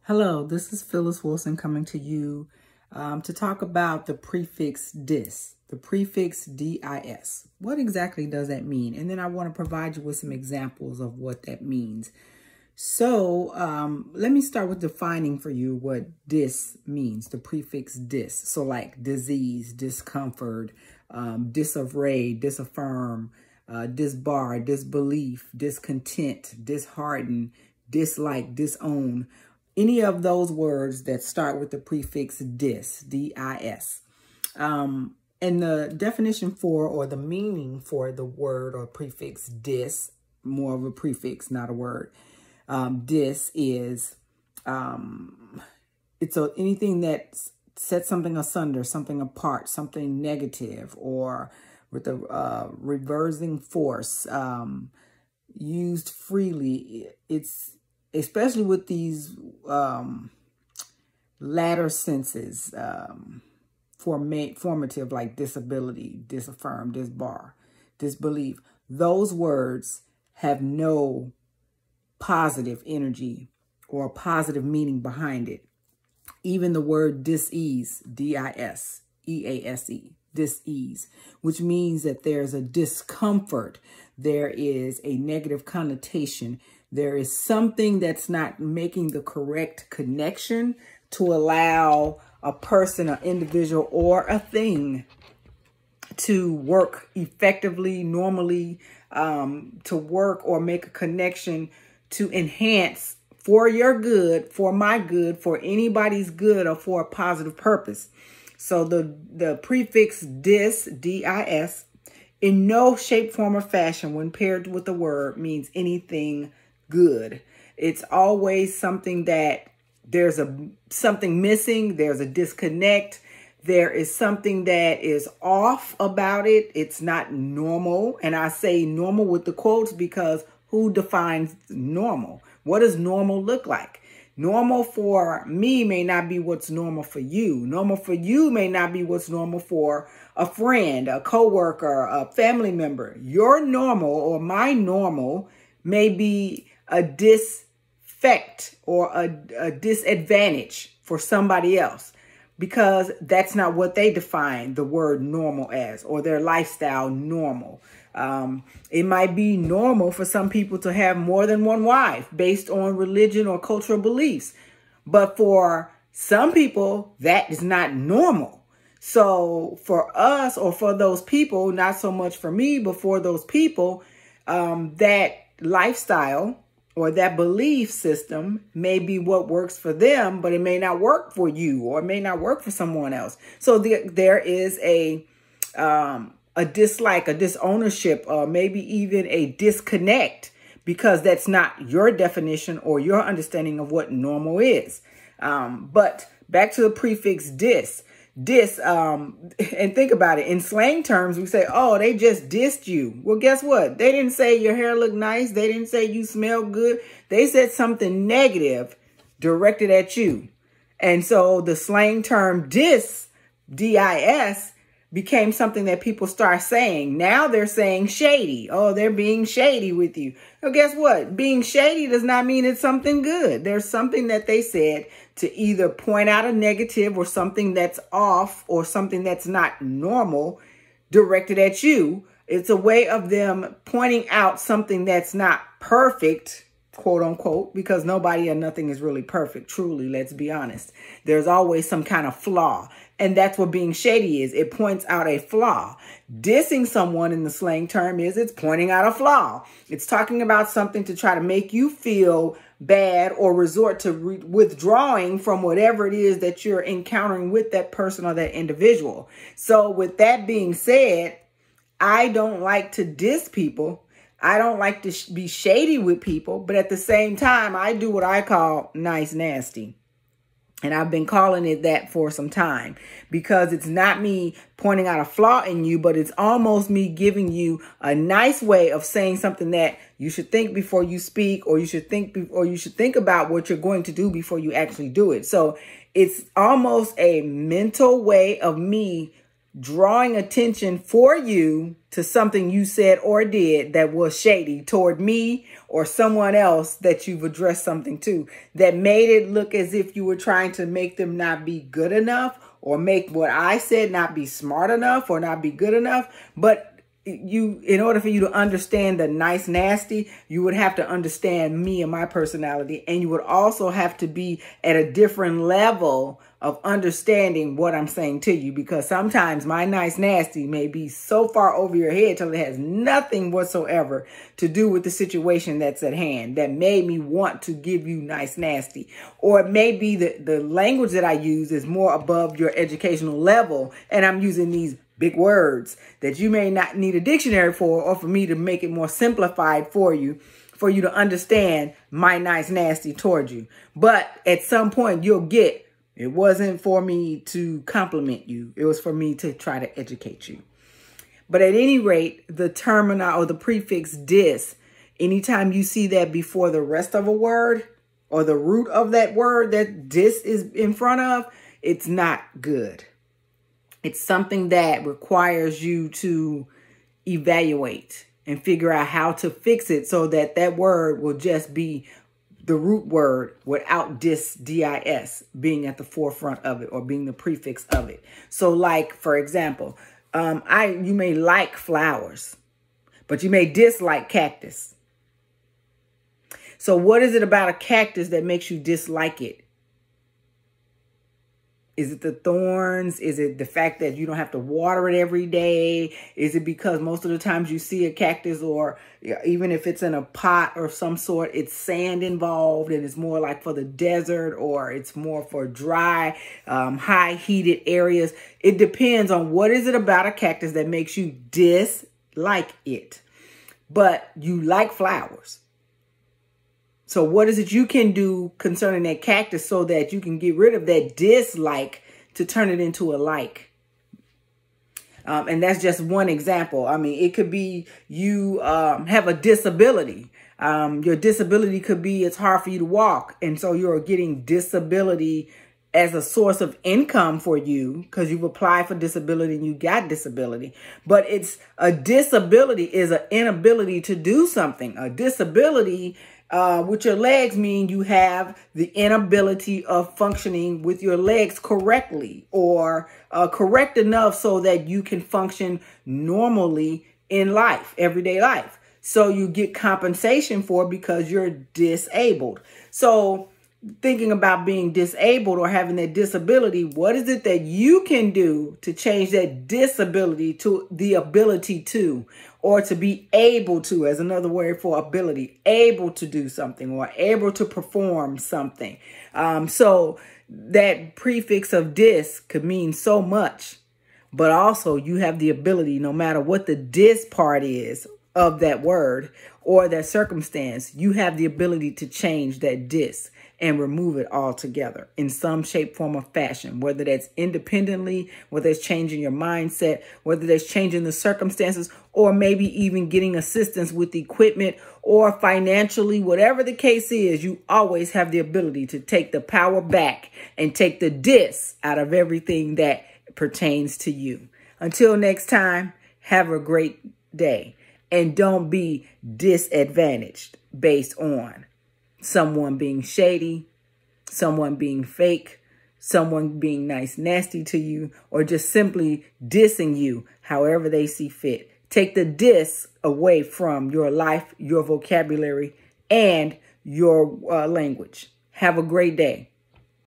Hello, this is Phyllis Wilson coming to you to talk about the prefix DIS, the prefix DIS. What exactly does that mean? And then I want to provide you with some examples of what that means. So let me start with defining for you what DIS means, the prefix DIS. So like disease, discomfort, disarray, disaffirm, disbar, disbelief, discontent, dishearten, dislike, disown. Any of those words that start with the prefix DIS, D-I-S. And the definition for, or the meaning for the word or prefix DIS, more of a prefix, not a word. DIS is, it's anything that sets something asunder, something apart, something negative, or with a reversing force, used freely. It's especially with these latter senses, formative, like disability, disaffirm, disbar, disbelief. Those words have no positive energy or positive meaning behind it. Even the word dis-ease, D-I-S-E-A-S-E, dis-ease, which means that there's a discomfort. There is a negative connotation. There is something that's not making the correct connection to allow a person, an individual, or a thing to work effectively, normally, to work or make a connection to enhance for your good, for my good, for anybody's good, or for a positive purpose. So the prefix DIS, D-I-S, in no shape, form, or fashion when paired with the word means anything good. It's always something that there's something missing, there's a disconnect, there is something that is off about it. It's not normal. And I say normal with the quotes because who defines normal? What does normal look like? Normal for me may not be what's normal for you. Normal for you may not be what's normal for a friend, a coworker, a family member. Your normal or my normal may be a defect or a disadvantage for somebody else because that's not what they define the word normal as, or their lifestyle normal. It might be normal for some people to have more than one wife based on religion or cultural beliefs. But for some people, that is not normal. So for us, or for those people, not so much for me, but for those people, that lifestyle or that belief system may be what works for them, but it may not work for you, or it may not work for someone else. So there is a dislike, a disownership, or maybe even a disconnect because that's not your definition or your understanding of what normal is. But back to the prefix DIS. DIS, and think about it. In slang terms, we say, oh, they just dissed you. Well, guess what? They didn't say your hair looked nice. They didn't say you smell good. They said something negative directed at you. And so the slang term DIS, D-I-S, became something that people start saying. Now they're saying shady. Oh, they're being shady with you. Well, guess what? Being shady does not mean it's something good. There's something that they said to either point out a negative or something that's off or something that's not normal directed at you. It's a way of them pointing out something that's not perfect, quote unquote, because nobody or nothing is really perfect. Truly, let's be honest. There's always some kind of flaw. And that's what being shady is. It points out a flaw. Dissing someone in the slang term is it's pointing out a flaw. It's talking about something to try to make you feel bad or resort to withdrawing from whatever it is that you're encountering with that person or that individual. So with that being said, I don't like to diss people. I don't like to be shady with people. But at the same time, I do what I call nice nasty. And I've been calling it that for some time because it's not me pointing out a flaw in you, but it's almost me giving you a nice way of saying something that you should think before you speak, or you should think about what you're going to do before you actually do it. So it's almost a mental way of me drawing attention for you to something you said or did that was shady toward me or someone else that you've addressed something to, that made it look as if you were trying to make them not be good enough, or make what I said not be smart enough or not be good enough. But in order for you to understand the nice nasty, you would have to understand me and my personality. And you would also have to be at a different level of understanding what I'm saying to you, because sometimes my nice nasty may be so far over your head till it has nothing whatsoever to do with the situation that's at hand that made me want to give you nice nasty. Or it may be that the language that I use is more above your educational level, and I'm using these big words that you may not need a dictionary for, or for me to make it more simplified for you to understand my nice nasty towards you. But at some point you'll get, it wasn't for me to compliment you. It was for me to try to educate you. But at any rate, the terminal or the prefix dis, anytime you see that before the rest of a word or the root of that word that dis is in front of, it's not good. It's something that requires you to evaluate and figure out how to fix it so that that word will just be the root word without dis being at the forefront of it or being the prefix of it. So like, for example, you may like flowers, but you may dislike cactus. So what is it about a cactus that makes you dislike it? Is it the thorns? Is it the fact that you don't have to water it every day? Is it because most of the times you see a cactus, or even if it's in a pot or some sort, it's sand involved and it's more like for the desert, or it's more for dry, high heated areas? It depends on what is it about a cactus that makes you dislike it. But you like flowers. So what is it you can do concerning that cactus so that you can get rid of that dislike to turn it into a like? And that's just one example. I mean, it could be you have a disability. Your disability could be it's hard for you to walk. And so you're getting disability as a source of income for you because you've applied for disability and you got disability. But it's a disability is an inability to do something. A disability with your legs mean you have the inability of functioning with your legs correctly, or correct enough so that you can function normally in life, everyday life. So you get compensation for it because you're disabled. So thinking about being disabled or having that disability, what is it that you can do to change that disability to the ability to, or to be able to, as another word for ability, able to do something or able to perform something? So that prefix of dis could mean so much, but also you have the ability, no matter what the dis part is of that word or that circumstance, you have the ability to change that dis and remove it altogether in some shape, form, or fashion, whether that's independently, whether it's changing your mindset, whether that's changing the circumstances, or maybe even getting assistance with equipment or financially, whatever the case is, you always have the ability to take the power back and take the dis out of everything that pertains to you. Until next time, have a great day, and don't be disadvantaged based on someone being shady, someone being fake, someone being nice, nasty to you, or just simply dissing you however they see fit. Take the diss away from your life, your vocabulary, and your language. Have a great day.